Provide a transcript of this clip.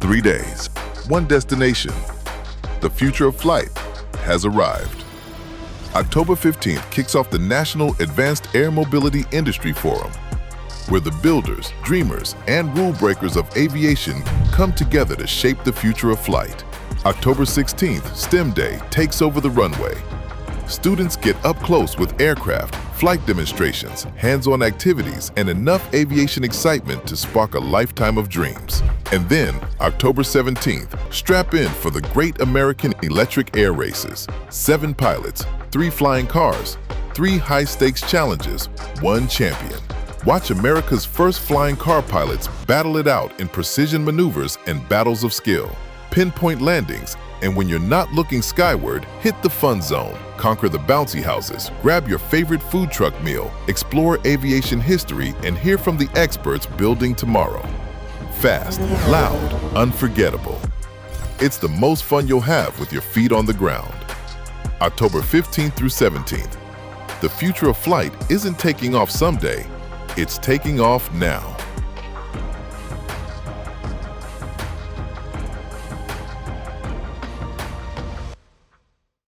3 days, one destination. The future of flight has arrived. October 15th kicks off the National Advanced Air Mobility Industry Forum, where the builders, dreamers, and rule breakers of aviation come together to shape the future of flight. October 16th, STEM Day takes over the runway. Students get up close with aircraft, flight demonstrations, hands-on activities, and enough aviation excitement to spark a lifetime of dreams. And then, October 17th, strap in for the Great American Electric Air Races. 7 pilots, 3 flying cars, 3 high-stakes challenges, 1 champion. Watch America's first flying car pilots battle it out in precision maneuvers and battles of skill. Pinpoint landings, and when you're not looking skyward, hit the fun zone. Conquer the bouncy houses, grab your favorite food truck meal, explore aviation history, and hear from the experts building tomorrow. Fast, loud, unforgettable. It's the most fun you'll have with your feet on the ground. October 15th through 17th. The future of flight isn't taking off someday, it's taking off now.